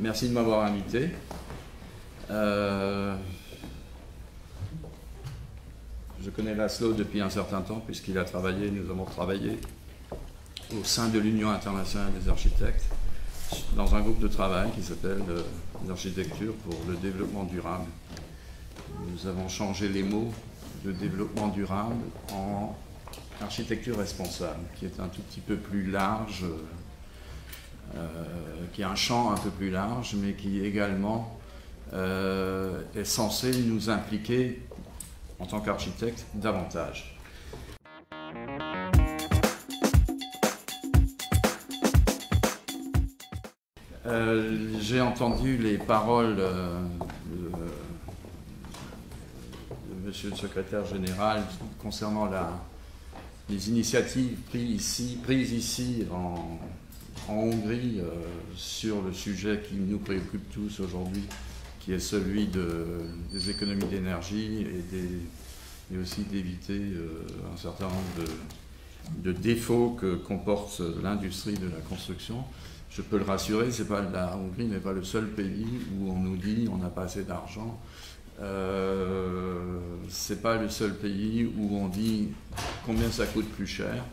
Merci de m'avoir invité. Je connais Laszlo depuis un certain temps puisqu'il a travaillé, nous avons travaillé au sein de l'Union internationale des architectes dans un groupe de travail qui s'appelle l'architecture pour le développement durable. Nous avons changé les mots de développement durable en architecture responsable, qui est un tout petit peu plus large, qui a un champ un peu plus large, mais qui également est censé nous impliquer en tant qu'architecte davantage. J'ai entendu les paroles de Monsieur le secrétaire général concernant les initiatives prises ici en Hongrie sur le sujet qui nous préoccupe tous aujourd'hui, qui est celui des économies d'énergie et aussi d'éviter un certain nombre de défauts que comporte l'industrie de la construction. Je peux le rassurer, la Hongrie n'est pas le seul pays où on nous dit on n'a pas assez d'argent. C'est pas le seul pays où on dit combien ça coûte plus cher.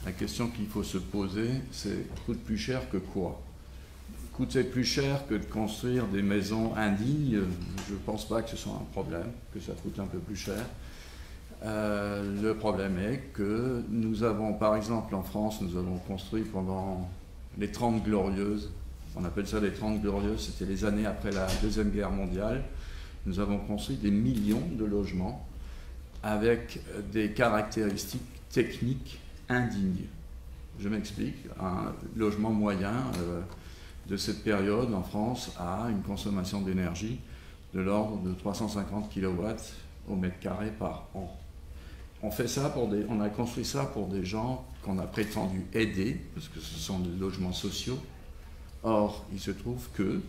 La question qu'il faut se poser, c'est coûte plus cher que quoi? Coûter plus cher que de construire des maisons indignes, je ne pense pas que ce soit un problème, que ça coûte un peu plus cher. Le problème est que nous avons, par exemple en France, nous avons construit pendant les 30 Glorieuses, on appelle ça les 30 Glorieuses, c'était les années après la Deuxième Guerre mondiale. Nous avons construit des millions de logements avec des caractéristiques techniques indignes. Je m'explique, un logement moyen de cette période en France a une consommation d'énergie de l'ordre de 350 kW au mètre carré par an. On a construit ça pour des gens qu'on a prétendu aider, parce que ce sont des logements sociaux. Or, il se trouve que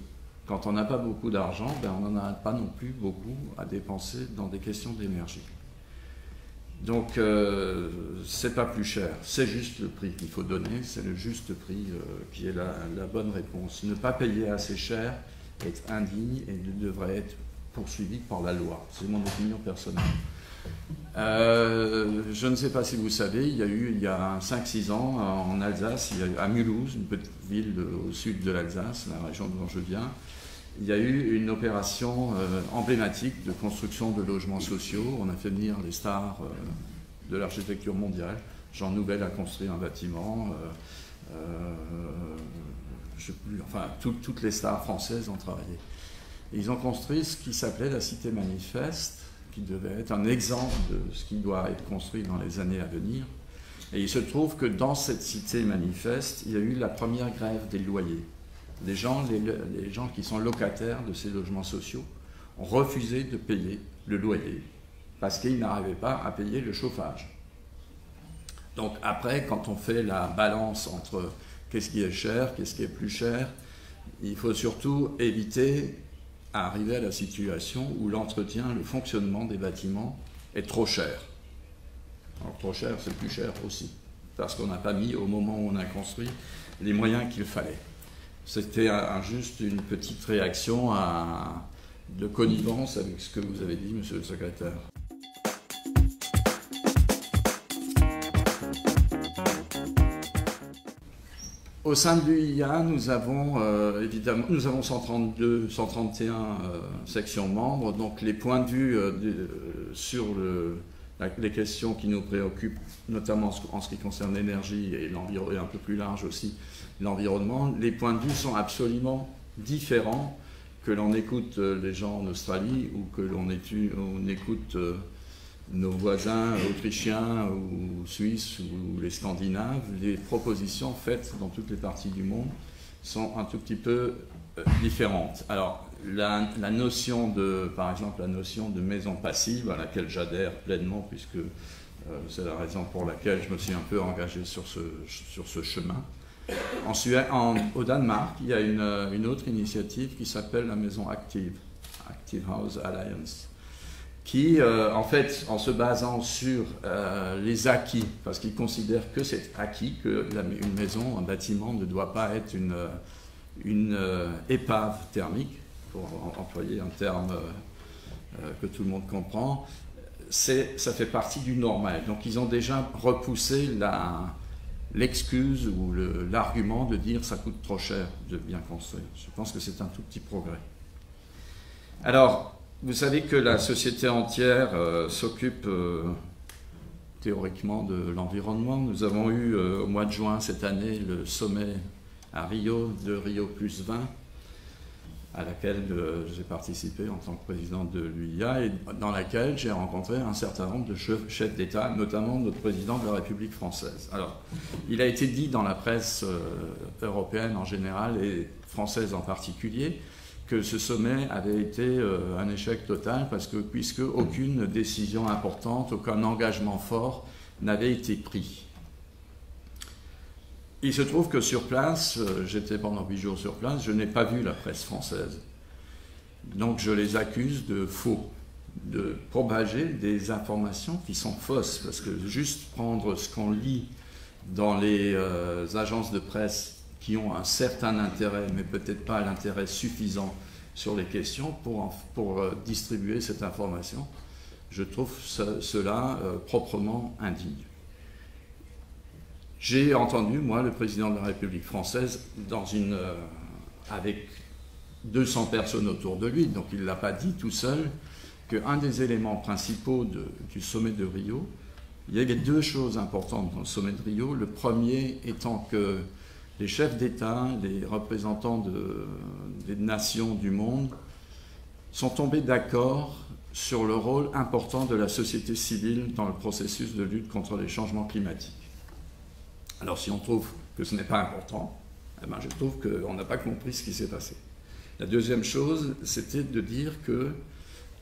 quand on n'a pas beaucoup d'argent, on n'en a pas non plus beaucoup à dépenser dans des questions d'énergie. Donc, c'est pas plus cher, c'est juste le prix qu'il faut donner, c'est le juste prix qui est la bonne réponse. Ne pas payer assez cher est indigne et devrait être poursuivi par la loi. C'est mon opinion personnelle. Je ne sais pas si vous savez, il y a 5-6 ans en Alsace, à Mulhouse, une petite ville au sud de l'Alsace, la région dont je viens, il y a eu une opération emblématique de construction de logements sociaux. On a fait venir les stars de l'architecture mondiale. Jean Nouvel a construit un bâtiment, toutes les stars françaises ont travaillé. Et ils ont construit ce qui s'appelait la Cité Manifeste, qui devait être un exemple de ce qui doit être construit dans les années à venir. Et il se trouve que dans cette Cité Manifeste, il y a eu la première grève des loyers. Les gens qui sont locataires de ces logements sociaux ont refusé de payer le loyer parce qu'ils n'arrivaient pas à payer le chauffage. Donc après, quand on fait la balance entre qu'est-ce qui est cher, qu'est-ce qui est plus cher, il faut surtout éviter d'arriver à la situation où l'entretien, le fonctionnement des bâtiments est trop cher. Alors trop cher, c'est plus cher aussi, parce qu'on n'a pas mis au moment où on a construit les moyens qu'il fallait. C'était juste une petite réaction de connivence avec ce que vous avez dit, monsieur le secrétaire. Au sein de l'UIA, nous avons 131 sections membres, donc les points de vue sur les questions qui nous préoccupent, notamment en ce qui concerne l'énergie et un peu plus large aussi, l'environnement, les points de vue sont absolument différents que l'on écoute les gens en Australie ou que l'on écoute nos voisins autrichiens ou suisses ou les Scandinaves. Les propositions faites dans toutes les parties du monde sont un tout petit peu différentes. Alors, la notion par exemple, la notion de maison passive, à laquelle j'adhère pleinement, puisque c'est la raison pour laquelle je me suis un peu engagé sur ce chemin. Au Danemark, il y a une autre initiative qui s'appelle la maison Active House Alliance, qui, en fait, en se basant sur les acquis, parce qu'ils considèrent que c'est acquis, qu'une maison, un bâtiment ne doit pas être une épave thermique, pour employer un terme que tout le monde comprend. Ça fait partie du normal. Donc ils ont déjà repoussé l'excuse ou l'argument de dire ça coûte trop cher de bien construire. Je pense que c'est un tout petit progrès. Alors, vous savez que la société entière s'occupe théoriquement de l'environnement. Nous avons eu au mois de juin cette année le sommet à Rio, de Rio+20, à laquelle j'ai participé en tant que président de l'UIA et dans laquelle j'ai rencontré un certain nombre de chefs d'État, notamment notre président de la République française. Alors, il a été dit dans la presse européenne en général et française en particulier que ce sommet avait été un échec total puisque aucune décision importante, aucun engagement fort n'avait été pris. Il se trouve que sur place, j'étais pendant 8 jours sur place, je n'ai pas vu la presse française. Donc je les accuse de faux, de propager des informations qui sont fausses, parce que juste prendre ce qu'on lit dans les agences de presse qui ont un certain intérêt, mais peut-être pas l'intérêt suffisant sur les questions pour distribuer cette information, je trouve cela proprement indigne. J'ai entendu, moi, le président de la République française, avec 200 personnes autour de lui, donc il ne l'a pas dit tout seul, qu'un des éléments principaux du sommet de Rio, il y avait 2 choses importantes dans le sommet de Rio. Le premier étant que les chefs d'État, les représentants des nations du monde sont tombés d'accord sur le rôle important de la société civile dans le processus de lutte contre les changements climatiques. Alors si on trouve que ce n'est pas important, eh ben, je trouve qu'on n'a pas compris ce qui s'est passé. La deuxième chose, c'était de dire qu'il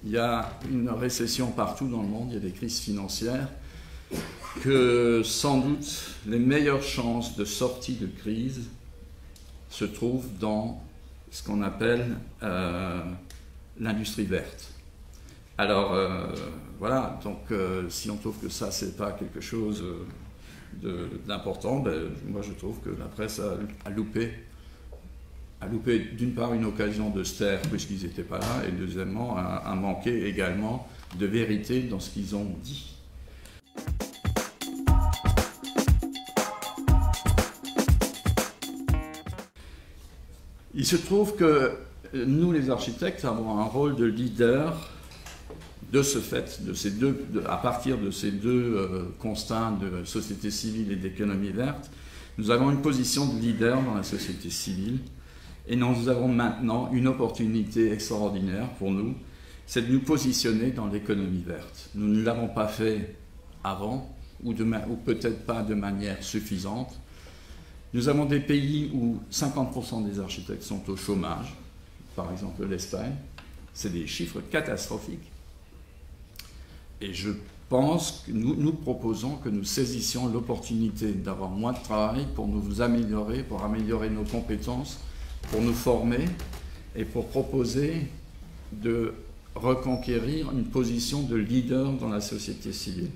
y a une récession partout dans le monde, il y a des crises financières, que sans doute les meilleures chances de sortie de crise se trouvent dans ce qu'on appelle l'industrie verte. Alors voilà, donc si on trouve que ça c'est pas quelque chose d'important, ben, moi je trouve que la presse a loupé d'une part une occasion de se taire puisqu'ils n'étaient pas là, et deuxièmement a manqué également de vérité dans ce qu'ils ont dit. Il se trouve que nous, les architectes, avons un rôle de leader de ce fait, à partir de ces 2 constats de société civile et d'économie verte. Nous avons une position de leader dans la société civile et nous avons maintenant une opportunité extraordinaire pour nous, c'est de nous positionner dans l'économie verte. Nous ne l'avons pas fait avant, ou peut-être pas de manière suffisante. Nous avons des pays où 50% des architectes sont au chômage, par exemple l'Espagne. C'est des chiffres catastrophiques. Et je pense que nous proposons que nous saisissions l'opportunité d'avoir moins de travail pour nous améliorer, pour améliorer nos compétences, pour nous former et pour proposer de reconquérir une position de leader dans la société civile.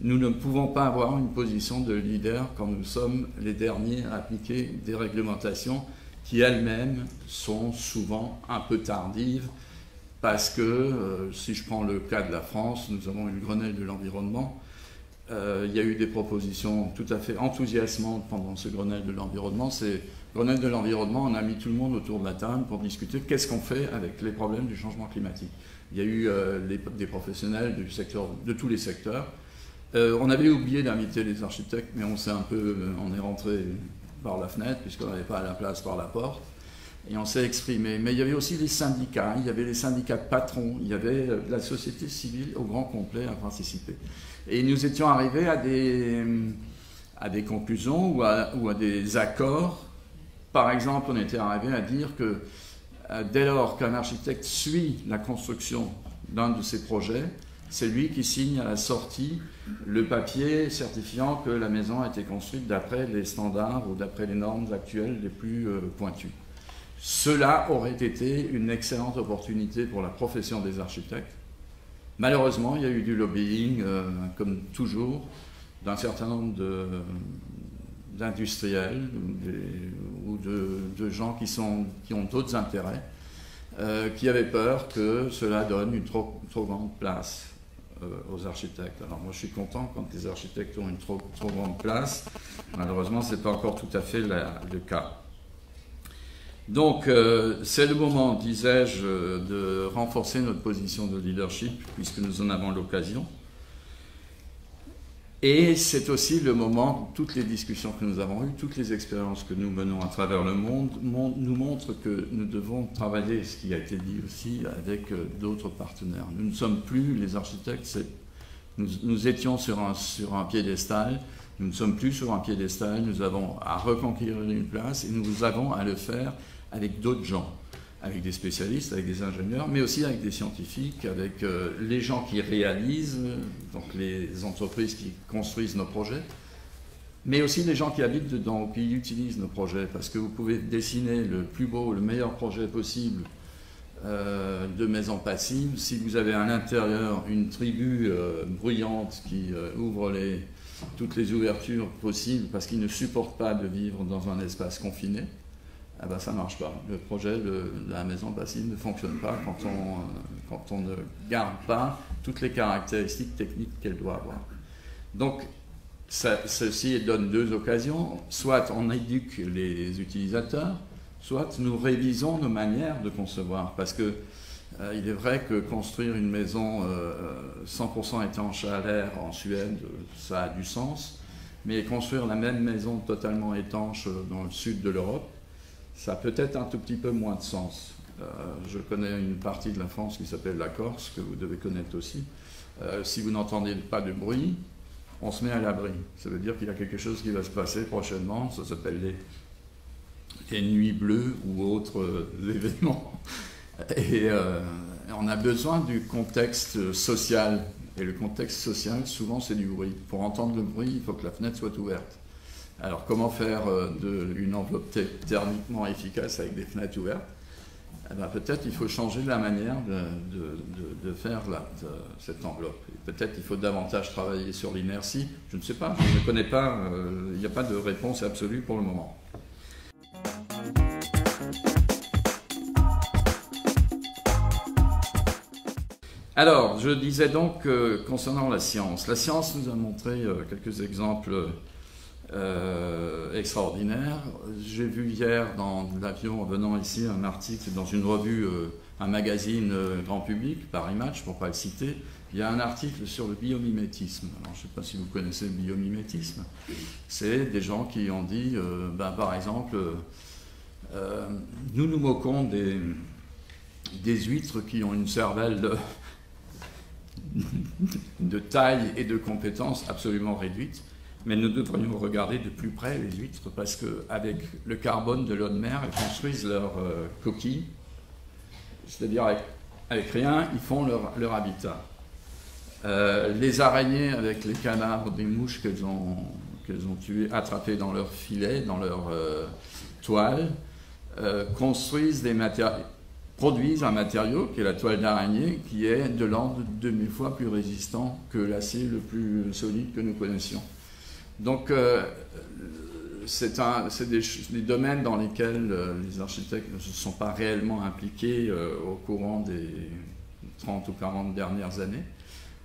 Nous ne pouvons pas avoir une position de leader quand nous sommes les derniers à appliquer des réglementations qui elles-mêmes sont souvent un peu tardives parce que, si je prends le cas de la France, nous avons eu le Grenelle de l'environnement. Il y a eu des propositions tout à fait enthousiasmantes pendant ce Grenelle de l'environnement. Grenelle de l'environnement, on a mis tout le monde autour de la table pour discuter qu'est-ce qu'on fait avec les problèmes du changement climatique. Il y a eu des professionnels de tous les secteurs. On avait oublié d'inviter les architectes, mais on est rentré par la fenêtre, puisqu'on n'avait pas la place par la porte, et on s'est exprimé. Mais il y avait aussi les syndicats, il y avait les syndicats de patrons, il y avait la société civile au grand complet à participer. Et nous étions arrivés à des conclusions ou à des accords. Par exemple, on était arrivé à dire que dès lors qu'un architecte suit la construction d'un de ses projets, c'est lui qui signe à la sortie le papier certifiant que la maison a été construite d'après les standards ou d'après les normes actuelles les plus pointues. Cela aurait été une excellente opportunité pour la profession des architectes. Malheureusement, il y a eu du lobbying, comme toujours, d'un certain nombre d'industriels ou ou de gens qui ont d'autres intérêts, qui avaient peur que cela donne une trop grande place aux architectes. Alors moi je suis content quand les architectes ont une trop grande place. Malheureusement ce n'est pas encore tout à fait le cas. Donc c'est le moment, disais-je, de renforcer notre position de leadership puisque nous en avons l'occasion. Et c'est aussi le moment, toutes les discussions que nous avons eues, toutes les expériences que nous menons à travers le monde nous montrent que nous devons travailler, ce qui a été dit aussi, avec d'autres partenaires. Nous ne sommes plus les architectes, nous étions sur un piédestal, nous ne sommes plus sur un piédestal, nous avons à reconquérir une place et nous avons à le faire avec d'autres gens, avec des spécialistes, avec des ingénieurs, mais aussi avec des scientifiques, avec les gens qui réalisent, donc les entreprises qui construisent nos projets, mais aussi les gens qui habitent dedans, qui utilisent nos projets, parce que vous pouvez dessiner le plus beau, le meilleur projet possible de maison passive. Si vous avez à l'intérieur une tribu bruyante qui ouvre toutes les ouvertures possibles parce qu'ils ne supportent pas de vivre dans un espace confiné, ah ben, ça ne marche pas. Le projet de la maison passive ne fonctionne pas quand on ne garde pas toutes les caractéristiques techniques qu'elle doit avoir. Donc, ceci donne deux occasions. Soit on éduque les utilisateurs, soit nous révisons nos manières de concevoir. Parce que il est vrai que construire une maison 100% étanche à l'air en Suède, ça a du sens. Mais construire la même maison totalement étanche dans le sud de l'Europe, ça a peut-être un tout petit peu moins de sens. Je connais une partie de la France qui s'appelle la Corse, que vous devez connaître aussi. Si vous n'entendez pas de bruit, on se met à l'abri. Ça veut dire qu'il y a quelque chose qui va se passer prochainement. Ça s'appelle les nuits bleues ou autres événements. Et on a besoin du contexte social. Et le contexte social, souvent, c'est du bruit. Pour entendre le bruit, il faut que la fenêtre soit ouverte. Alors, comment faire une enveloppe thermiquement efficace avec des fenêtres ouvertes? Eh bien, peut-être il faut changer la manière de faire cette enveloppe. Peut-être il faut davantage travailler sur l'inertie. Je ne sais pas, je ne connais pas, il n'y a pas de réponse absolue pour le moment. Alors, je disais donc concernant la science nous a montré quelques exemples extraordinaire. J'ai vu hier dans l'avion en venant ici un article dans une revue, un magazine grand public, Paris Match pour ne pas le citer. Il y a un article sur le biomimétisme. Alors, je ne sais pas si vous connaissez le biomimétisme. C'est des gens qui ont dit, par exemple, nous nous moquons des huîtres qui ont une cervelle de taille et de compétences absolument réduites. Mais nous devrions regarder de plus près les huîtres parce qu'avec le carbone de l'eau de mer, elles construisent leur coquille. C'est-à-dire avec rien, ils font leur habitat. Les araignées avec les cadavres des mouches qu'elles ont tuées, attrapées dans leur filet, dans leur toile, produisent un matériau qui est la toile d'araignée, qui est de l'ordre de 2000 fois plus résistant que l'acier le plus solide que nous connaissions. Donc, c'est des domaines dans lesquels les architectes ne se sont pas réellement impliqués au courant des 30 ou 40 dernières années,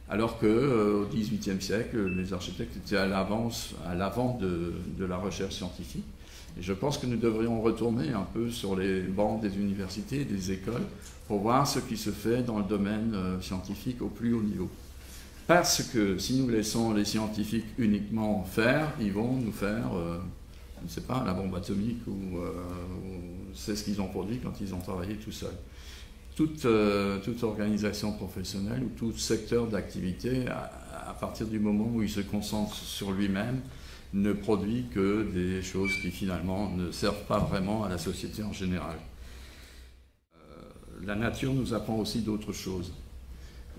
alors qu'au XVIIIe siècle, les architectes étaient à l'avant de la recherche scientifique. Et je pense que nous devrions retourner un peu sur les bancs des universités et des écoles pour voir ce qui se fait dans le domaine scientifique au plus haut niveau. Parce que si nous laissons les scientifiques uniquement faire, ils vont nous faire, je ne sais pas, la bombe atomique ou c'est ce qu'ils ont produit quand ils ont travaillé tout seuls. Toute organisation professionnelle ou tout secteur d'activité, à partir du moment où il se concentre sur lui-même, ne produit que des choses qui finalement ne servent pas vraiment à la société en général. La nature nous apprend aussi d'autres choses.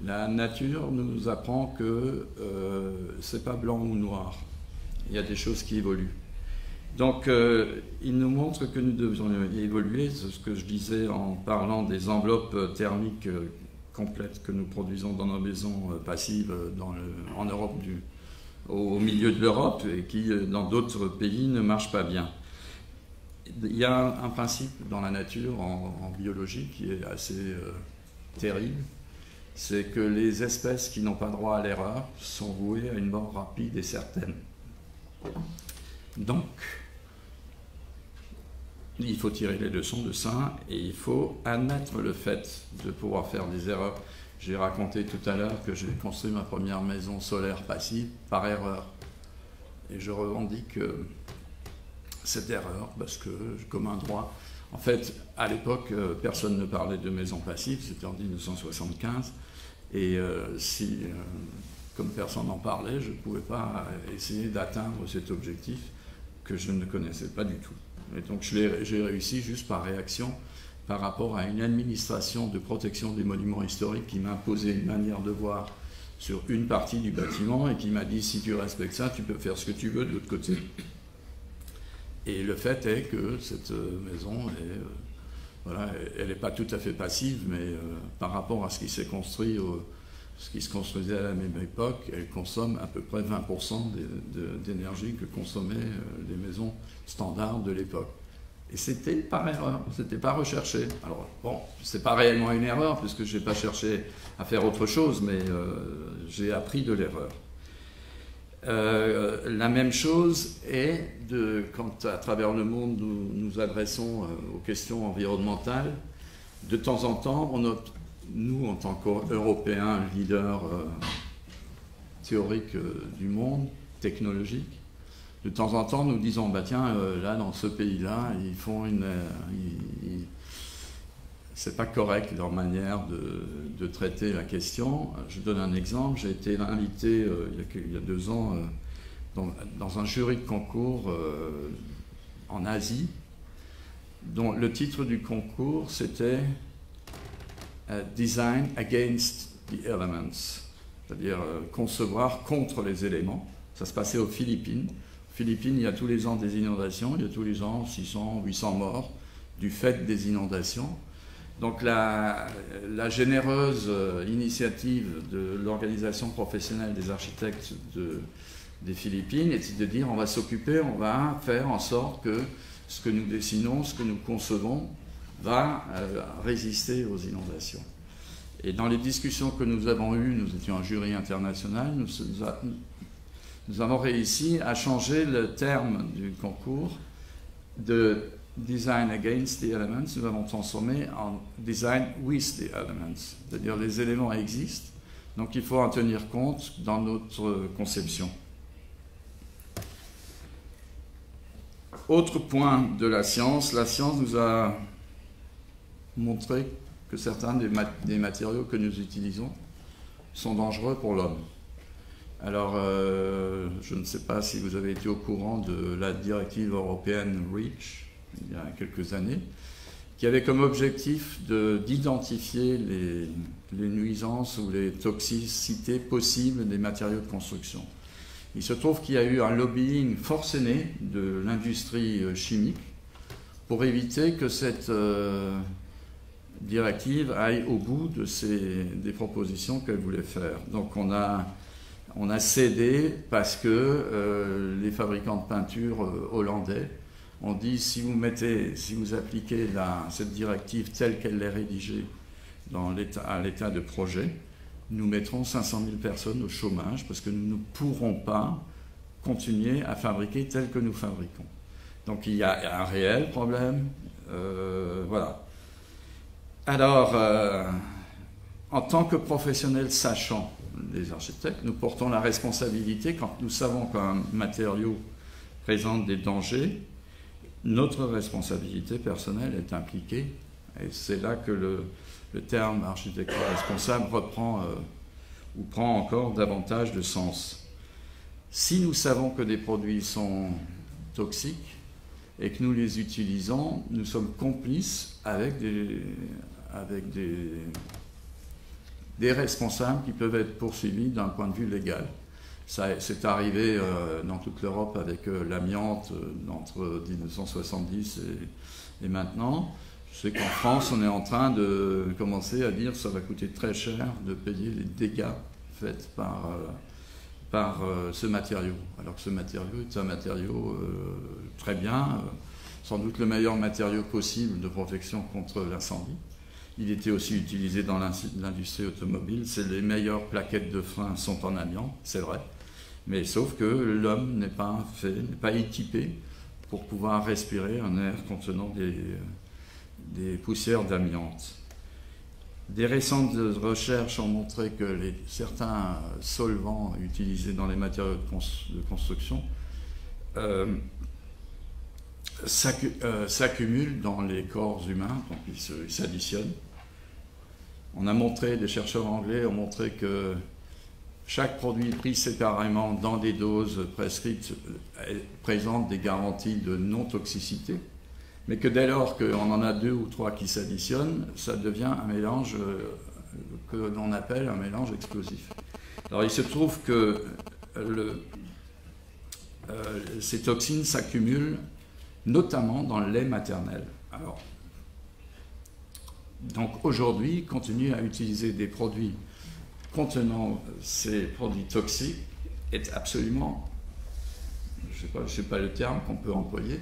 La nature nous apprend que c'est pas blanc ou noir. Il y a des choses qui évoluent. Donc, il nous montre que nous devons évoluer. C'est ce que je disais en parlant des enveloppes thermiques complètes que nous produisons dans nos maisons passives en Europe, au milieu de l'Europe, et qui, dans d'autres pays, ne marchent pas bien. il y a un principe dans la nature, en biologie, qui est assez terrible. C'est que les espèces qui n'ont pas droit à l'erreur sont vouées à une mort rapide et certaine. Donc, il faut tirer les leçons de ça et il faut admettre le fait de pouvoir faire des erreurs. J'ai raconté tout à l'heure que j'ai construit ma première maison solaire passive par erreur. Et je revendique cette erreur parce que, comme un droit, en fait, à l'époque, personne ne parlait de maison passive, c'était en 1975. Et comme personne n'en parlait, je ne pouvais pas essayer d'atteindre cet objectif que je ne connaissais pas du tout. Et donc j'ai réussi juste par réaction par rapport à une administration de protection des monuments historiques qui m'a imposé une manière de voir sur une partie du bâtiment et qui m'a dit si tu respectes ça, tu peux faire ce que tu veux de l'autre côté. Et le fait est que cette maison est, voilà, elle n'est pas tout à fait passive, mais par rapport à ce qui s'est construit, ce qui se construisait à la même époque, elle consomme à peu près 20% d'énergie que consommaient les maisons standards de l'époque. Et c'était par erreur, c'était pas recherché. Alors bon, c'est pas réellement une erreur puisque je n'ai pas cherché à faire autre chose, mais j'ai appris de l'erreur. La même chose est quand à travers le monde nous nous adressons aux questions environnementales, de temps en temps, nous en tant qu'Européens, leaders théoriques du monde, technologique, de temps en temps nous disons, bah tiens, là dans ce pays-là, ils font c'est pas correct leur manière de traiter la question. Je donne un exemple. J'ai été invité il y a 2 ans dans un jury de concours en Asie, dont le titre du concours c'était Design Against the Elements, c'est-à-dire concevoir contre les éléments. Ça se passait aux Philippines. Aux Philippines, il y a tous les ans des inondations, il y a tous les ans 600, 800 morts du fait des inondations. Donc la généreuse initiative de l'organisation professionnelle des architectes des Philippines était de dire on va s'occuper, on va faire en sorte que ce que nous dessinons, ce que nous concevons, va résister aux inondations. Et dans les discussions que nous avons eues, nous étions un jury international, nous avons réussi à changer le terme du concours de Design Against the Elements, nous avons transformé en Design with the Elements, c'est-à-dire les éléments existent, donc il faut en tenir compte dans notre conception. Autre point de la science nous a montré que certains des matériaux que nous utilisons sont dangereux pour l'homme. Alors, je ne sais pas si vous avez été au courant de la directive européenne REACH, il y a quelques années, qui avait comme objectif d'identifier les nuisances ou les toxicités possibles des matériaux de construction. Il se trouve qu'il y a eu un lobbying forcené de l'industrie chimique pour éviter que cette directive aille au bout des propositions qu'elle voulait faire. Donc on a cédé parce que les fabricants de peinture hollandais ont dit si vous appliquez cette directive telle qu'elle est rédigée à l'état de projet, nous mettrons 500 000 personnes au chômage parce que nous ne pourrons pas continuer à fabriquer tel que nous fabriquons. Donc il y a un réel problème. Voilà. Alors, en tant que professionnels sachants des architectes, nous portons la responsabilité, quand nous savons qu'un matériau présente des dangers, notre responsabilité personnelle est impliquée. Et c'est là que le terme architecture responsable reprend ou prend encore davantage de sens. Si nous savons que des produits sont toxiques et que nous les utilisons, nous sommes complices avec des responsables qui peuvent être poursuivis d'un point de vue légal. C'est arrivé dans toute l'Europe avec l'amiante entre 1970 et maintenant. Je sais qu'en France, on est en train de commencer à dire que ça va coûter très cher de payer les dégâts faits par ce matériau. Alors que ce matériau est un matériau très bien, sans doute le meilleur matériau possible de protection contre l'incendie. Il était aussi utilisé dans l'industrie automobile. Les meilleures plaquettes de frein sont en amiante, c'est vrai. Mais sauf que l'homme n'est pas équipé pour pouvoir respirer un air contenant des poussières d'amiante. Des récentes recherches ont montré que certains solvants utilisés dans les matériaux de construction s'accumulent dans les corps humains, donc ils s'additionnent. Des chercheurs anglais ont montré que chaque produit pris séparément dans des doses prescrites présente des garanties de non-toxicité, mais que dès lors qu'on en a 2 ou 3 qui s'additionnent, ça devient un mélange que l'on appelle un mélange explosif. Alors il se trouve que ces toxines s'accumulent notamment dans le lait maternel. Donc aujourd'hui, continuer à utiliser des produits contenant ces produits toxiques est absolument, je ne sais pas le terme qu'on peut employer,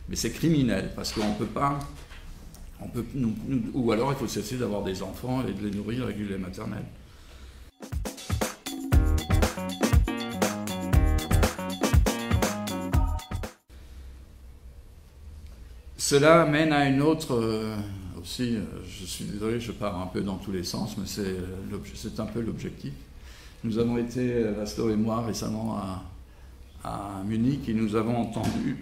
mais c'est criminel, parce qu'on ne peut pas, ou alors il faut cesser d'avoir des enfants et de les nourrir avec du lait maternel. Cela mène à une autre, aussi, je suis désolé, je pars un peu dans tous les sens, mais c'est un peu l'objectif. Nous avons été, Laszlo et moi, récemment à Munich et nous avons entendu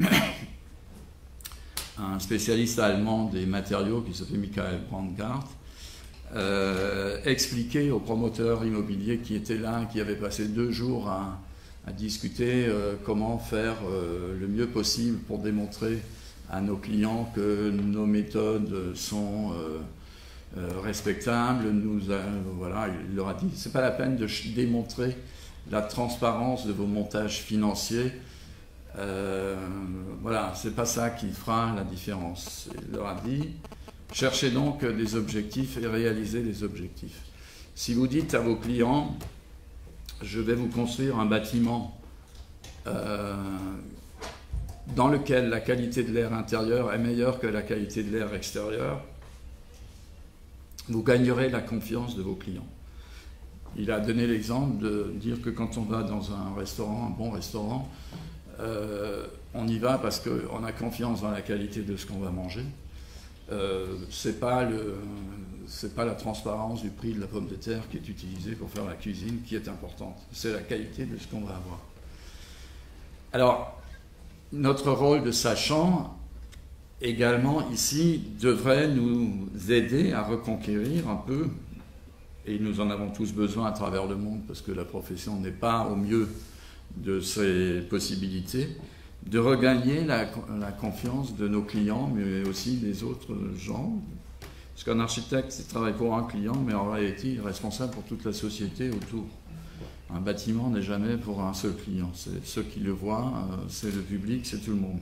un spécialiste allemand des matériaux qui s'appelle Michael Brandgart expliquer aux promoteurs immobiliers qui étaient là, qui avaient passé 2 jours à discuter comment faire le mieux possible pour démontrer à nos clients que nos méthodes sont respectables. Voilà, il leur a dit, c'est pas la peine de démontrer la transparence de vos montages financiers. Voilà, c'est pas ça qui fera la différence. Il leur a dit, cherchez donc des objectifs et réalisez les objectifs. Si vous dites à vos clients, je vais vous construire un bâtiment dans lequel la qualité de l'air intérieur est meilleure que la qualité de l'air extérieur, vous gagnerez la confiance de vos clients. Il a donné l'exemple de dire que quand on va dans un restaurant, un bon restaurant, on y va parce qu'on a confiance dans la qualité de ce qu'on va manger. C'est pas la transparence du prix de la pomme de terre qui est utilisée pour faire la cuisine qui est importante. C'est la qualité de ce qu'on va avoir. Alors, notre rôle de sachant, également ici, devrait nous aider à reconquérir un peu, et nous en avons tous besoin à travers le monde parce que la profession n'est pas au mieux de ses possibilités, de regagner la confiance de nos clients, mais aussi des autres gens. Parce qu'un architecte, il travaille pour un client, mais en réalité, il est responsable pour toute la société autour. Un bâtiment n'est jamais pour un seul client. C'est ceux qui le voient, c'est le public, c'est tout le monde.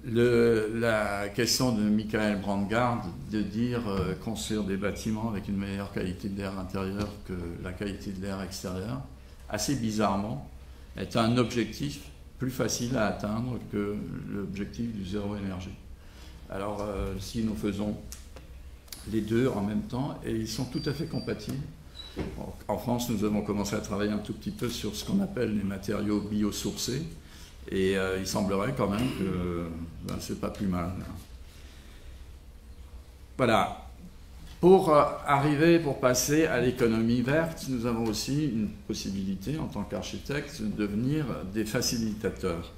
La question de Michael Brandgart de dire construire des bâtiments avec une meilleure qualité de l'air intérieur que la qualité de l'air extérieur, assez bizarrement, est un objectif plus facile à atteindre que l'objectif du zéro énergie. Alors si nous faisons les deux en même temps, et ils sont tout à fait compatibles. En France, nous avons commencé à travailler un tout petit peu sur ce qu'on appelle les matériaux biosourcés, et il semblerait quand même que c'est pas plus mal. Voilà. Pour passer à l'économie verte, nous avons aussi une possibilité en tant qu'architecte de devenir des facilitateurs.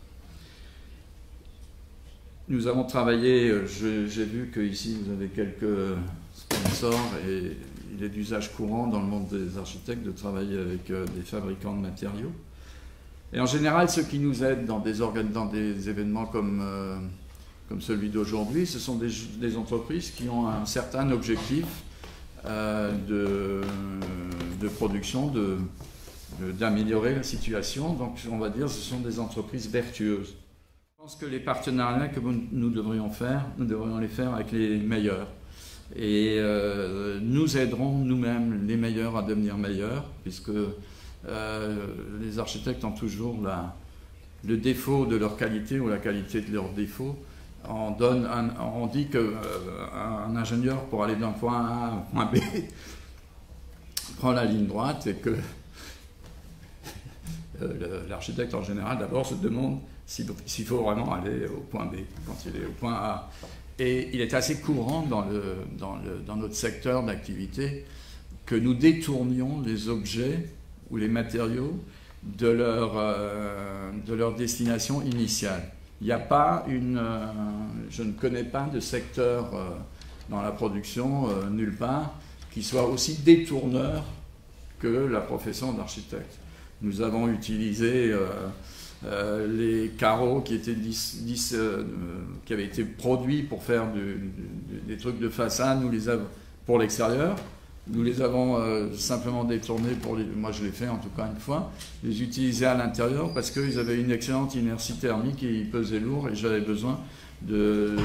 Nous avons travaillé, j'ai vu qu'ici vous avez quelques sponsors et il est d'usage courant dans le monde des architectes de travailler avec des fabricants de matériaux. Et en général, ceux qui nous aident dans des événements comme celui d'aujourd'hui, ce sont des entreprises qui ont un certain objectif de production, d'améliorer la situation. Donc on va dire que ce sont des entreprises vertueuses. Je pense que les partenariats que nous devrions les faire avec les meilleurs. Et nous aiderons nous-mêmes les meilleurs à devenir meilleurs, puisque les architectes ont toujours le défaut de leur qualité ou la qualité de leur défaut. On dit qu'un ingénieur, pour aller d'un point A à un point B, prend la ligne droite et que l'architecte en général d'abord se demande s'il faut vraiment aller au point B quand il est au point A. Et il est assez courant dans notre secteur d'activité que nous détournions les objets ou les matériaux de leur destination initiale. Il n'y a pas je ne connais pas de secteur dans la production, nulle part, qui soit aussi détourneur que la profession d'architecte. Nous avons utilisé les carreaux qui avaient été produits pour faire des trucs de façade, pour l'extérieur. Nous les avons simplement détournés moi je l'ai fait en tout cas une fois, les utiliser à l'intérieur parce qu'ils avaient une excellente inertie thermique et ils pesaient lourd et j'avais besoin de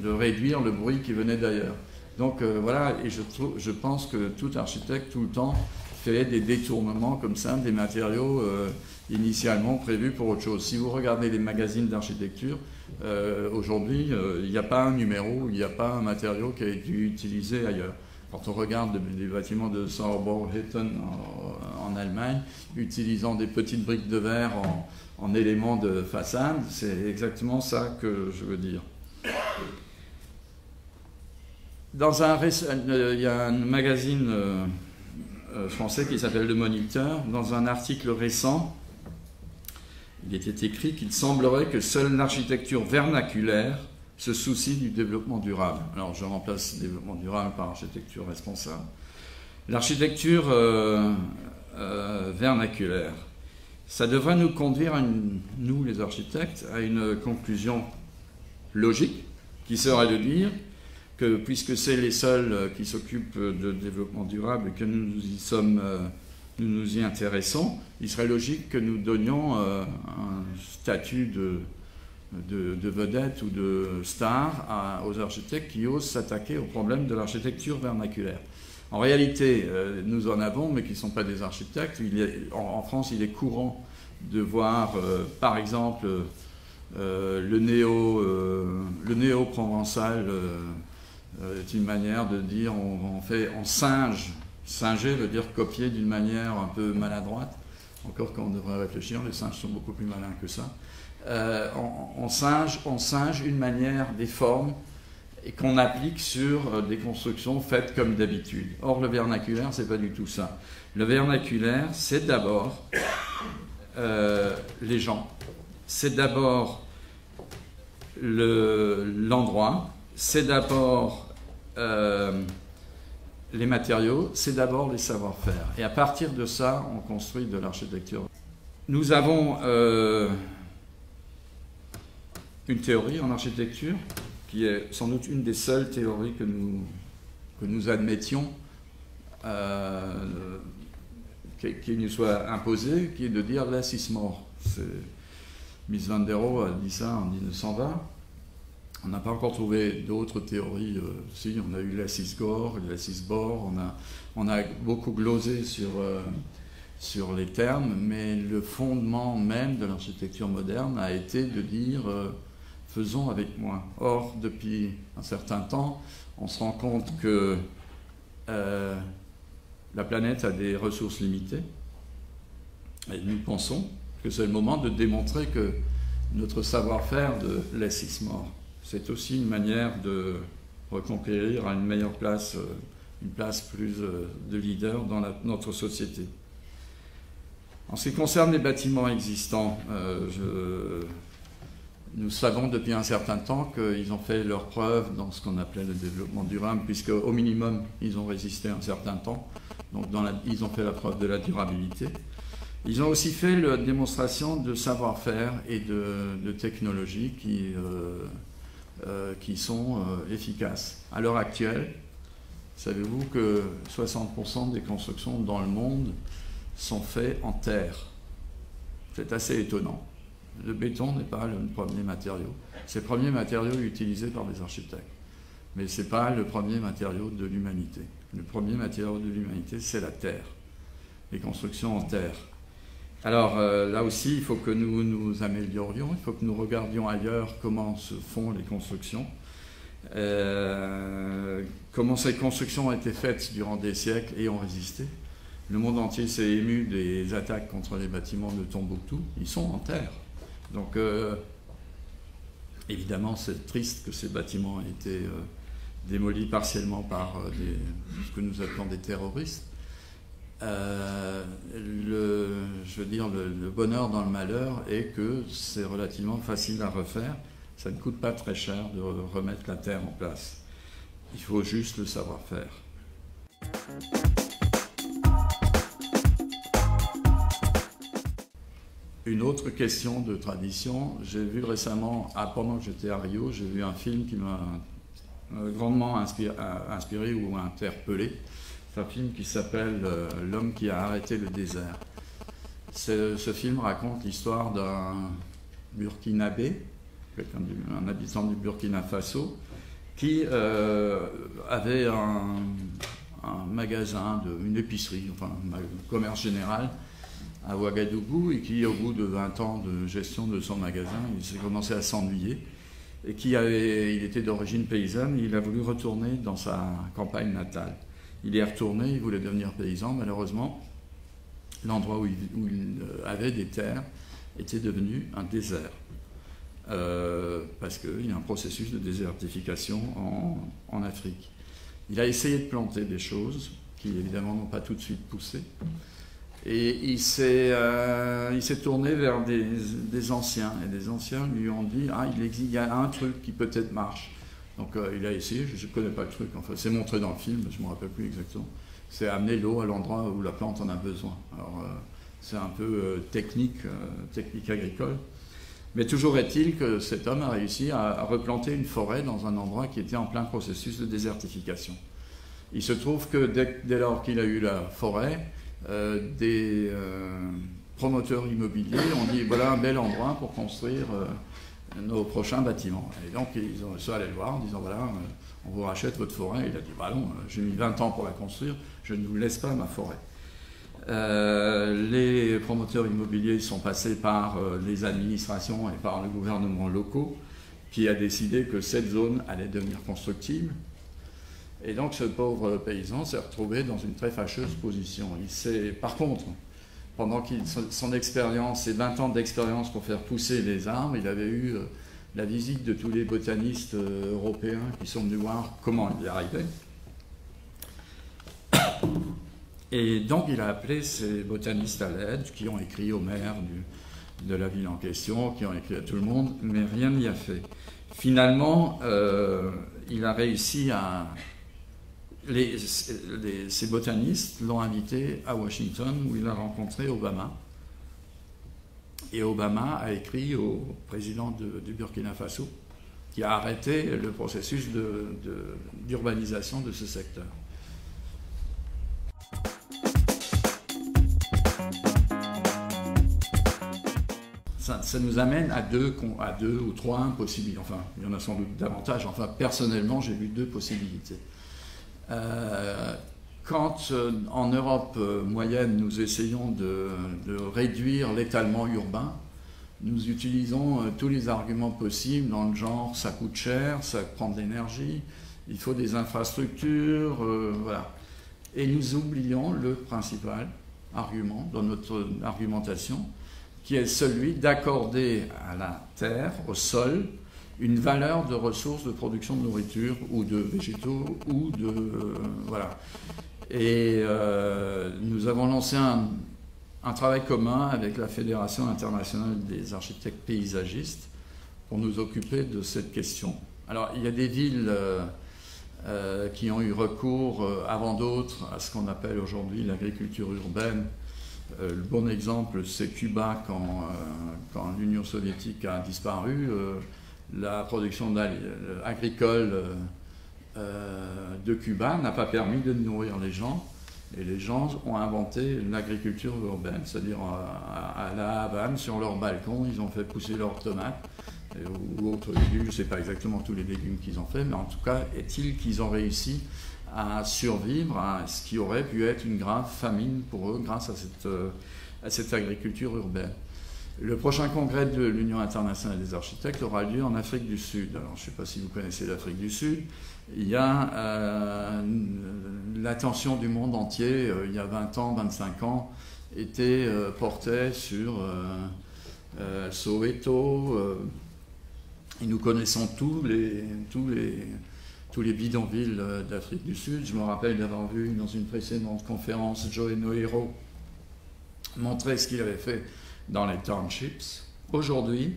réduire le bruit qui venait d'ailleurs. Donc voilà, et je pense que tout architecte tout le temps fait des détournements comme ça, des matériaux initialement prévus pour autre chose. Si vous regardez les magazines d'architecture, aujourd'hui, il n'y a pas un numéro, il n'y a pas un matériau qui a été utilisé ailleurs. Quand on regarde les bâtiments de Sauerborn-Hütten en Allemagne, utilisant des petites briques de verre en éléments de façade, c'est exactement ça que je veux dire. Il y a un magazine français qui s'appelle Le Moniteur. Dans un article récent, il était écrit qu'il semblerait que seule l'architecture vernaculaire se soucie du développement durable. Alors je remplace le développement durable par architecture responsable. L'architecture vernaculaire, ça devrait nous conduire, nous les architectes, à une conclusion logique qui serait de dire que puisque c'est les seuls qui s'occupent de développement durable et que nous nous y intéressons, il serait logique que nous donnions un statut de vedette ou de star aux architectes qui osent s'attaquer au problème de l'architecture vernaculaire. En réalité, nous en avons, mais qui ne sont pas des architectes. En France, il est courant de voir, par exemple, le néo-provençal est une manière de dire on singe. Singer veut dire copier d'une manière un peu maladroite. Encore qu'on devrait réfléchir, les singes sont beaucoup plus malins que ça. On singe une manière des formes et qu'on applique sur des constructions faites comme d'habitude. Or, le vernaculaire, c'est pas du tout ça. Le vernaculaire, c'est d'abord les gens. C'est d'abord l'endroit. C'est d'abord les matériaux. C'est d'abord les savoir-faire. Et à partir de ça, on construit de l'architecture. Nous avons une théorie en architecture qui est sans doute une des seules théories que nous admettions qui nous soit imposée, qui est de dire less is more. Mies van der Rohe a dit ça en 1920. On n'a pas encore trouvé d'autres théories. Si, on a eu less is gore, less is bore. On a beaucoup glosé sur les termes, mais le fondement même de l'architecture moderne a été de dire faisons avec moins. Or, depuis un certain temps, on se rend compte que la planète a des ressources limitées et nous pensons que c'est le moment de démontrer que notre savoir-faire de less is more, c'est aussi une manière de reconquérir à une meilleure place, une place plus de leader dans notre société. En ce qui concerne les bâtiments existants, nous savons depuis un certain temps qu'ils ont fait leurs preuves dans ce qu'on appelait le développement durable, puisque au minimum, ils ont résisté un certain temps. Donc ils ont fait la preuve de la durabilité. Ils ont aussi fait la démonstration de savoir-faire et de technologies qui sont efficaces. À l'heure actuelle, savez-vous que 60% des constructions dans le monde sont faites en terre? C'est assez étonnant. Le béton n'est pas le premier matériau. C'est le premier matériau utilisé par les architectes. Mais ce n'est pas le premier matériau de l'humanité. Le premier matériau de l'humanité, c'est la terre. Les constructions en terre. Alors là aussi, il faut que nous nous améliorions, il faut que nous regardions ailleurs comment se font les constructions, comment ces constructions ont été faites durant des siècles et ont résisté. Le monde entier s'est ému des attaques contre les bâtiments de Tombouctou, ils sont en terre. Donc évidemment, c'est triste que ces bâtiments aient été démolis partiellement par ce que nous appelons des terroristes. Le bonheur dans le malheur est que c'est relativement facile à refaire. Ça ne coûte pas très cher de remettre la terre en place. Il faut juste le savoir-faire. Une autre question de tradition, j'ai vu récemment, pendant que j'étais à Rio, j'ai vu un film qui m'a grandement inspiré ou interpellé. C'est un film qui s'appelle L'homme qui a arrêté le désert. Ce film raconte l'histoire d'un Burkinabé, un habitant du Burkina Faso, qui avait un magasin, une épicerie, enfin un commerce général à Ouagadougou, et qui, au bout de 20 ans de gestion de son magasin, il s'est commencé à s'ennuyer, et il était d'origine paysanne, il a voulu retourner dans sa campagne natale. Il est retourné, il voulait devenir paysan. Malheureusement, l'endroit où il avait des terres était devenu un désert. Parce qu'il y a un processus de désertification en Afrique. Il a essayé de planter des choses qui, évidemment, n'ont pas tout de suite poussé. Et il s'est tourné vers des anciens. Et des anciens lui ont dit « Ah, il y a un truc qui peut-être marche ». Donc il a essayé, je ne connais pas le truc, enfin, c'est montré dans le film, je ne me rappelle plus exactement. C'est amener l'eau à l'endroit où la plante en a besoin. Alors c'est un peu technique agricole. Mais toujours est-il que cet homme a réussi à replanter une forêt dans un endroit qui était en plein processus de désertification. Il se trouve que dès lors qu'il a eu la forêt, des promoteurs immobiliers ont dit voilà un bel endroit pour construire nos prochains bâtiments. Et donc ils sont allés le voir en disant voilà, on vous rachète votre forêt. Il a dit bah non, j'ai mis 20 ans pour la construire, je ne vous laisse pas ma forêt. Les promoteurs immobiliers sont passés par les administrations et par le gouvernement locaux qui a décidé que cette zone allait devenir constructible. Et donc ce pauvre paysan s'est retrouvé dans une très fâcheuse position. Par contre, pendant son expérience, ses 20 ans d'expérience pour faire pousser les arbres, il avait eu la visite de tous les botanistes européens qui sont venus voir comment il y arrivait. Et donc il a appelé ces botanistes à l'aide, qui ont écrit au maire de la ville en question, qui ont écrit à tout le monde, mais rien n'y a fait. Finalement, il a réussi à... Ces botanistes l'ont invité à Washington, où il a rencontré Obama. Et Obama a écrit au président du Burkina Faso, qui a arrêté le processus d'urbanisation de ce secteur. Ça nous amène à deux ou trois possibilités. Enfin, il y en a sans doute davantage. Enfin, personnellement, j'ai vu deux possibilités. Quand en Europe moyenne, nous essayons de réduire l'étalement urbain, nous utilisons tous les arguments possibles dans le genre ça coûte cher, ça prend de l'énergie, il faut des infrastructures, voilà. Et nous oublions le principal argument dans notre argumentation, qui est celui d'accorder à la terre, au sol, une valeur de ressources de production de nourriture ou de végétaux ou de... voilà. Et nous avons lancé un travail commun avec la Fédération internationale des architectes paysagistes pour nous occuper de cette question. Alors, il y a des villes qui ont eu recours, avant d'autres, à ce qu'on appelle aujourd'hui l'agriculture urbaine. Le bon exemple, c'est Cuba, quand l'Union soviétique a disparu. La production agricole de Cuba n'a pas permis de nourrir les gens, et les gens ont inventé l'agriculture urbaine, c'est-à-dire à la Havane, sur leur balcon, ils ont fait pousser leurs tomates ou autres légumes. Je ne sais pas exactement tous les légumes qu'ils ont fait, mais en tout cas, est-il qu'ils ont réussi à survivre à ce qui aurait pu être une grave famine pour eux grâce à à cette agriculture urbaine. Le prochain congrès de l'Union internationale des architectes aura lieu en Afrique du Sud. Alors, je ne sais pas si vous connaissez l'Afrique du Sud. Il y a l'attention du monde entier, il y a 20 ans, 25 ans, était portée sur Soweto. Et nous connaissons tous les bidonvilles d'Afrique du Sud. Je me rappelle d'avoir vu dans une précédente conférence Joe Nohero montrer ce qu'il avait fait dans les townships. Aujourd'hui,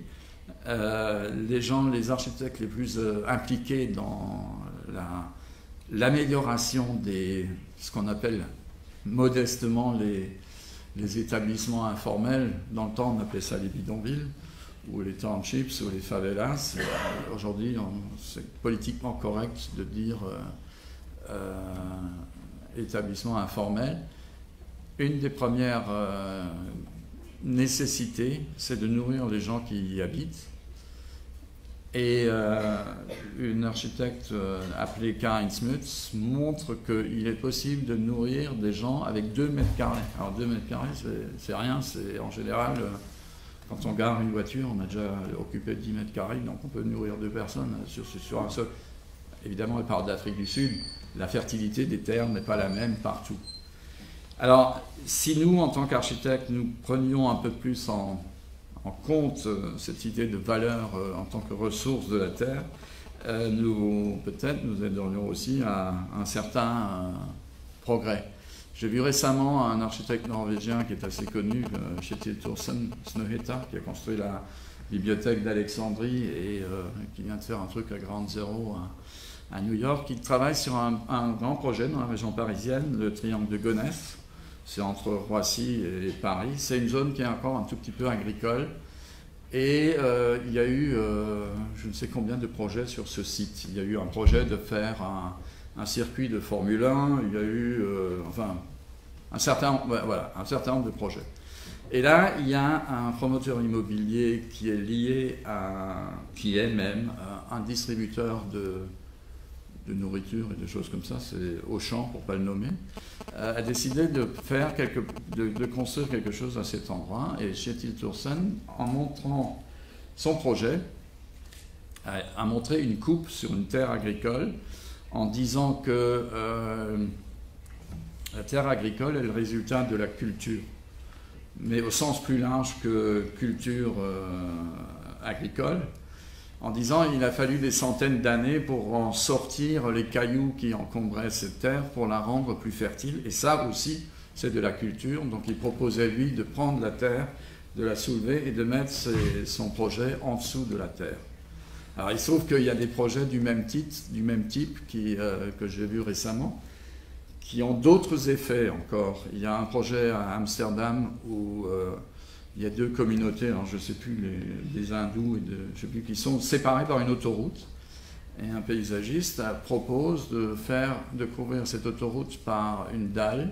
les architectes les plus impliqués dans l'amélioration de ce qu'on appelle modestement les établissements informels, dans le temps on appelait ça les bidonvilles, ou les townships, ou les favelas. Aujourd'hui, c'est politiquement correct de dire établissement informel. Une des premières nécessités, c'est de nourrir les gens qui y habitent. Et une architecte appelée Karin Smuts montre qu'il est possible de nourrir des gens avec 2 mètres carrés. Alors 2 mètres carrés, c'est rien, c'est en général, quand on gare une voiture, on a déjà occupé 10 mètres carrés, donc on peut nourrir 2 personnes sur un sol. Évidemment, elle parle d'Afrique du Sud, la fertilité des terres n'est pas la même partout. Alors, si nous, en tant qu'architectes, nous prenions un peu plus en compte cette idée de valeur en tant que ressource de la terre, peut-être nous aiderions aussi à un certain progrès. J'ai vu récemment un architecte norvégien qui est assez connu, Kjetil Thorsen Snøhetta, qui a construit la bibliothèque d'Alexandrie et qui vient de faire un truc à Ground Zero à New York, qui travaille sur un grand projet dans la région parisienne, le triangle de Gonesse. C'est entre Roissy et Paris. C'est une zone qui est encore un tout petit peu agricole. Et il y a eu je ne sais combien de projets sur ce site. Il y a eu un projet de faire un circuit de Formule 1. Il y a eu un certain nombre de projets. Et là, il y a un promoteur immobilier qui est lié qui est même un distributeur de nourriture et de choses comme ça, c'est Auchan pour ne pas le nommer, a décidé de construire quelque chose à cet endroit. Et Kjetil Thorsen, en montrant son projet, a montré une coupe sur une terre agricole en disant que la terre agricole est le résultat de la culture, mais au sens plus large que culture agricole, en disant qu'il a fallu des centaines d'années pour en sortir les cailloux qui encombraient cette terre pour la rendre plus fertile. Et ça aussi, c'est de la culture. Donc il proposait, lui, de prendre la terre, de la soulever et de mettre son projet en dessous de la terre. Alors il se trouve qu'il y a des projets du même type que j'ai vu récemment, qui ont d'autres effets encore. Il y a un projet à Amsterdam où il y a 2 communautés, alors je ne sais plus, des hindous et je sais plus, qui sont séparées par une autoroute. Et un paysagiste propose de couvrir cette autoroute par une dalle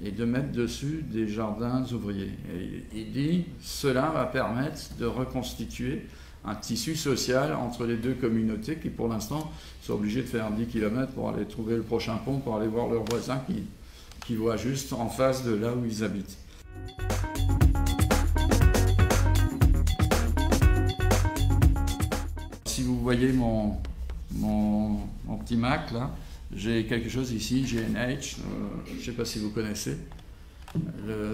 et de mettre dessus des jardins ouvriers. Et il dit cela va permettre de reconstituer un tissu social entre les 2 communautés qui, pour l'instant, sont obligées de faire 10 km pour aller trouver le prochain pont, pour aller voir leurs voisins qui voient juste en face de là où ils habitent. Si vous voyez mon petit Mac, là, j'ai quelque chose ici, GNH, je ne sais pas si vous connaissez.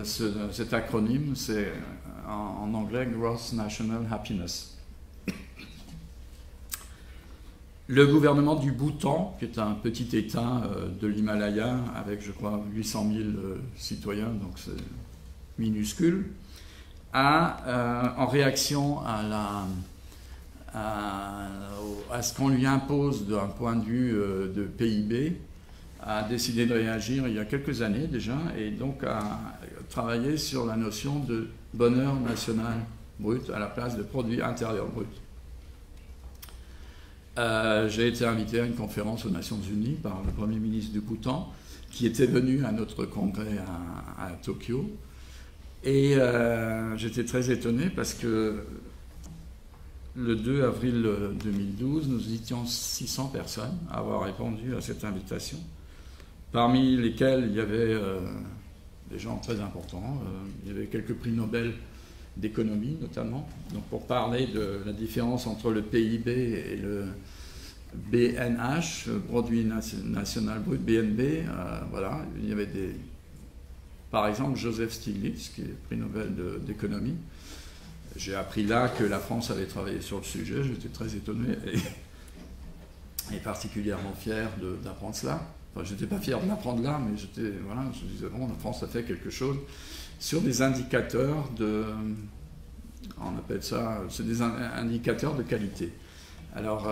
Cet acronyme, c'est en anglais Gross National Happiness. Le gouvernement du Bhoutan, qui est un petit État de l'Himalaya, avec, je crois, 800 000 citoyens, donc c'est minuscule, a, en réaction à ce qu'on lui impose d'un point de vue de PIB, a décidé de réagir il y a quelques années déjà, et donc a travaillé sur la notion de bonheur national brut à la place de produit intérieur brut. J'ai été invité à une conférence aux Nations Unies par le Premier ministre du Bhoutan, qui était venu à notre congrès à Tokyo. Et j'étais très étonné parce que le 2 avril 2012, nous étions 600 personnes à avoir répondu à cette invitation, parmi lesquelles il y avait des gens très importants. Il y avait quelques prix Nobel d'économie notamment. Donc pour parler de la différence entre le PIB et le BNH, le produit national brut, BNB, voilà, il y avait par exemple Joseph Stiglitz, qui est prix Nobel d'économie. J'ai appris là que la France avait travaillé sur le sujet, j'étais très étonné et particulièrement fier d'apprendre cela. Enfin, je n'étais pas fier de l'apprendre là, mais voilà, je disais, bon, la France a fait quelque chose sur des indicateurs on appelle ça, c'est des indicateurs de qualité. Alors,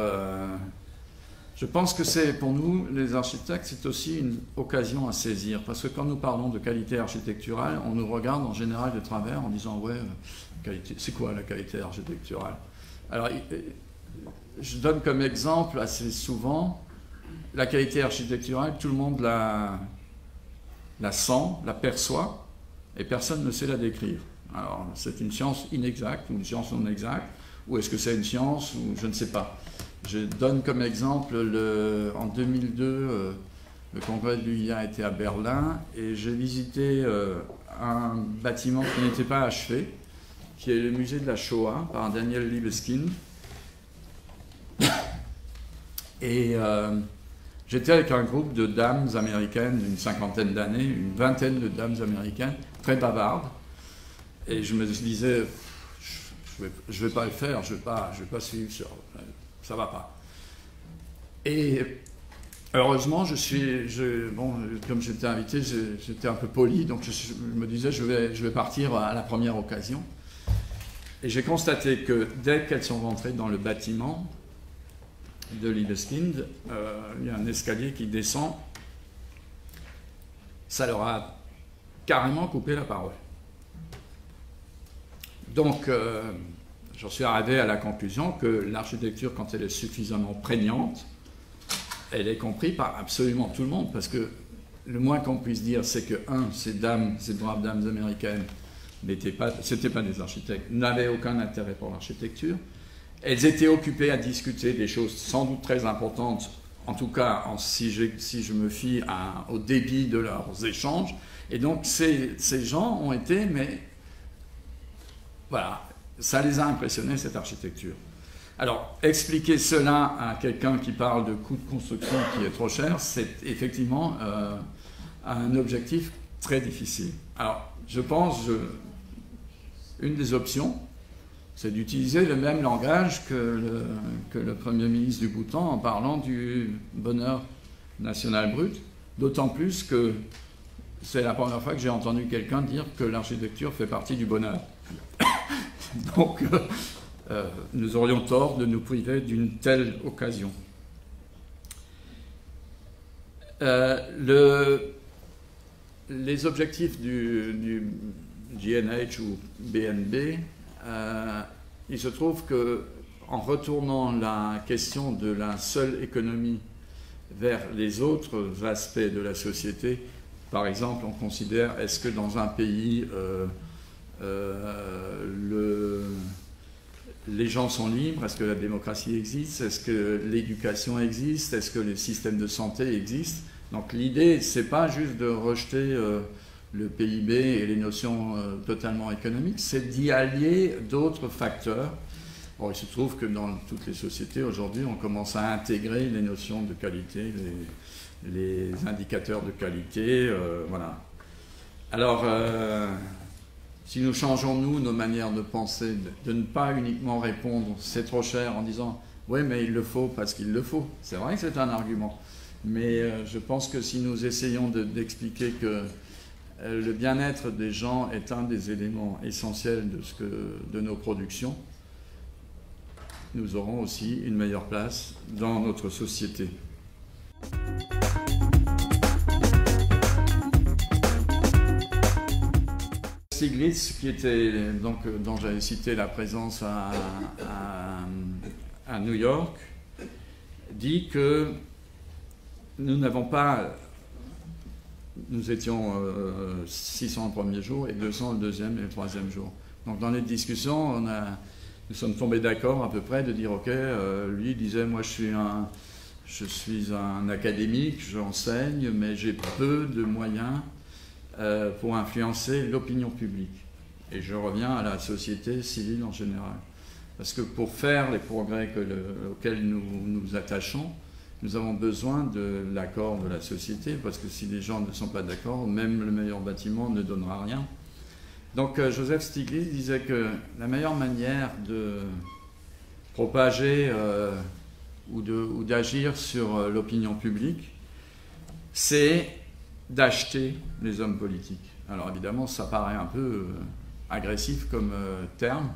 je pense que pour nous, les architectes, c'est aussi une occasion à saisir, parce que quand nous parlons de qualité architecturale, on nous regarde en général de travers en disant, ouais, c'est quoi la qualité architecturale? Alors, je donne comme exemple assez souvent la qualité architecturale, tout le monde la sent, la perçoit, et personne ne sait la décrire. Alors, c'est une science inexacte ou une science non exacte, ou est-ce que c'est une science, ou je ne sais pas. Je donne comme exemple, en 2002, le congrès de l'UIA était à Berlin, et j'ai visité un bâtiment qui n'était pas achevé, qui est le musée de la Shoah, par Daniel Libeskind. Et j'étais avec un groupe de dames américaines d'une 50aine d'années, une vingtaine de dames américaines, très bavardes. Et je me disais, je ne vais pas le faire, je ne vais pas suivre, ça ne va pas. Et heureusement, bon, comme j'étais invité, j'étais un peu poli, donc je me disais, je vais partir à la première occasion. Et j'ai constaté que dès qu'elles sont rentrées dans le bâtiment de Libeskind, il y a un escalier qui descend. Ça leur a carrément coupé la parole. Donc, j'en suis arrivé à la conclusion que l'architecture, quand elle est suffisamment prégnante, elle est comprise par absolument tout le monde, parce que le moins qu'on puisse dire, c'est que, ces braves dames américaines, c'était pas des architectes, n'avaient aucun intérêt pour l'architecture. Elles étaient occupées à discuter des choses sans doute très importantes, en tout cas si je me fie au débit de leurs échanges. Et donc ces gens ont été, mais voilà, ça les a impressionnés, cette architecture. Alors, expliquer cela à quelqu'un qui parle de coût de construction qui est trop cher, c'est effectivement un objectif très difficile. Alors, je pense, une des options, c'est d'utiliser le même langage que le Premier ministre du Bhoutan en parlant du bonheur national brut, d'autant plus que c'est la première fois que j'ai entendu quelqu'un dire que l'architecture fait partie du bonheur. Donc, nous aurions tort de nous priver d'une telle occasion. Les objectifs du GNH ou BNB, il se trouve qu'en retournant la question de la seule économie vers les autres aspects de la société, par exemple, on considère, est-ce que dans un pays, les gens sont libres? Est-ce que la démocratie existe? Est-ce que l'éducation existe? Est-ce que les systèmes de santé existent? Donc l'idée, c'est pas juste de rejeter le PIB et les notions totalement économiques, c'est d'y allier d'autres facteurs. Bon, il se trouve que dans toutes les sociétés aujourd'hui, on commence à intégrer les notions de qualité, les indicateurs de qualité, voilà. Alors, si nous changeons, nous, nos manières de penser, de ne pas uniquement répondre « c'est trop cher » en disant « oui, mais il le faut parce qu'il le faut ». C'est vrai que c'est un argument. Mais je pense que si nous essayons d'expliquer que le bien-être des gens est un des éléments essentiels de nos productions, nous aurons aussi une meilleure place dans notre société. Stiglitz, dont j'avais cité la présence à New York, dit que nous n'avons pas... Nous étions 600 le premier jour et 200 le deuxième et le troisième jour. Donc dans les discussions, nous sommes tombés d'accord à peu près de dire, ok, lui disait, moi je suis un académique, j'enseigne, mais j'ai peu de moyens pour influencer l'opinion publique. Et je reviens à la société civile en général. Parce que pour faire les progrès auxquels nous nous attachons, nous avons besoin de l'accord de la société, parce que si les gens ne sont pas d'accord, même le meilleur bâtiment ne donnera rien. Donc Joseph Stiglitz disait que la meilleure manière de propager ou d'agir sur l'opinion publique, c'est d'acheter les hommes politiques. Alors évidemment, ça paraît un peu agressif comme terme,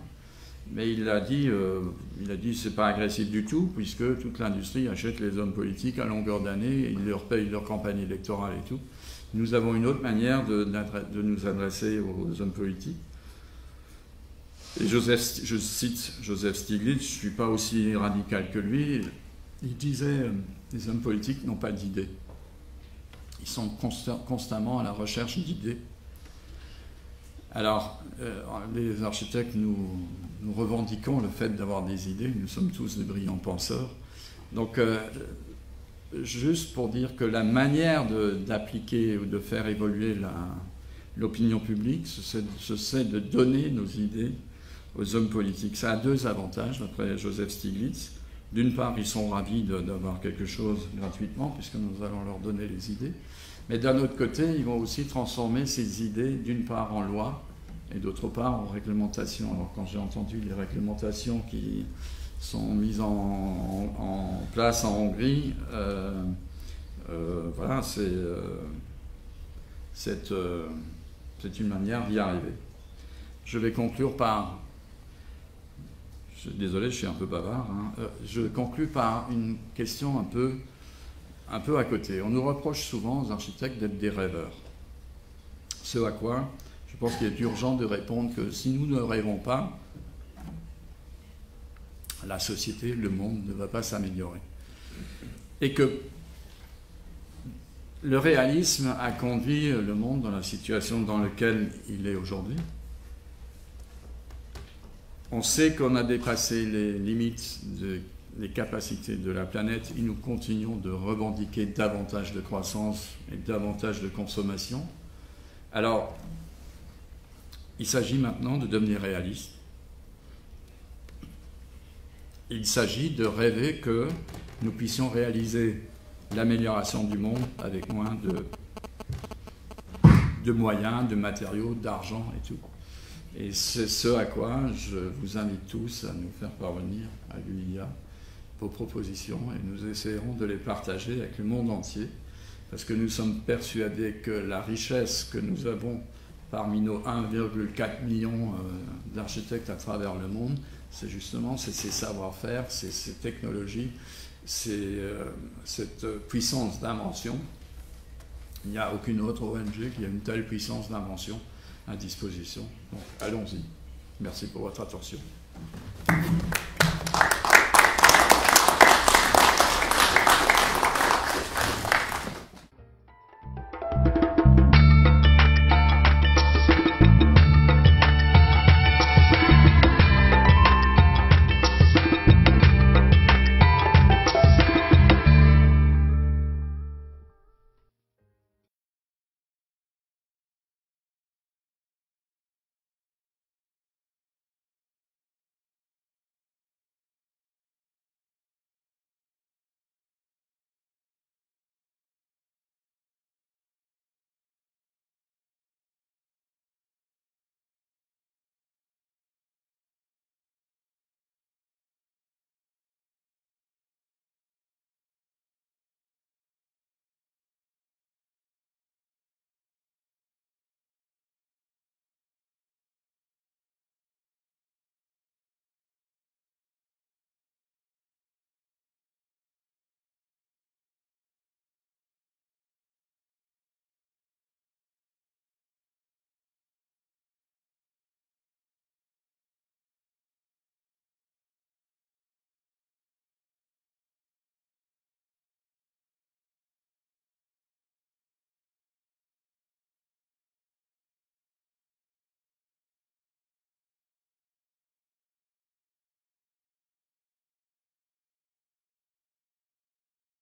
mais il a dit c'est pas agressif du tout, puisque toute l'industrie achète les hommes politiques à longueur d'année, ils leur payent leur campagne électorale et tout. Nous avons une autre manière de nous adresser aux hommes politiques. Et je cite Joseph Stiglitz, je ne suis pas aussi radical que lui, il disait les hommes politiques n'ont pas d'idées. Ils sont constamment à la recherche d'idées. Alors, les architectes, nous revendiquons le fait d'avoir des idées, nous sommes tous des brillants penseurs. Donc, juste pour dire que la manière d'appliquer ou de faire évoluer l'opinion publique, c'est de donner nos idées aux hommes politiques. Ça a deux avantages, d'après Joseph Stiglitz. D'une part, ils sont ravis d'avoir quelque chose gratuitement, puisque nous allons leur donner les idées. Mais d'un autre côté, ils vont aussi transformer ces idées, d'une part en loi, et d'autre part en réglementation. Alors quand j'ai entendu les réglementations qui sont mises en place en Hongrie, voilà, c'est une manière d'y arriver. Je vais conclure par... Désolé, je suis un peu bavard. Je conclus par une question un peu à côté. On nous reproche souvent aux architectes d'être des rêveurs. Ce à quoi je pense qu'il est urgent de répondre que si nous ne rêvons pas, la société, le monde ne va pas s'améliorer. Et que le réalisme a conduit le monde dans la situation dans laquelle il est aujourd'hui. On sait qu'on a dépassé les limites des capacités de la planète et nous continuons de revendiquer davantage de croissance et davantage de consommation. Alors, il s'agit maintenant de devenir réaliste. Il s'agit de rêver que nous puissions réaliser l'amélioration du monde avec moins de moyens, de matériaux, d'argent et tout. Et c'est ce à quoi je vous invite tous à nous faire parvenir à l'UIA vos propositions et nous essayerons de les partager avec le monde entier parce que nous sommes persuadés que la richesse que nous avons parmi nos 1,4 million d'architectes à travers le monde, c'est justement ces savoir-faire, ces technologies, cette puissance d'invention. Il n'y a aucune autre ONG qui a une telle puissance d'invention à disposition. Donc allons-y. Merci pour votre attention.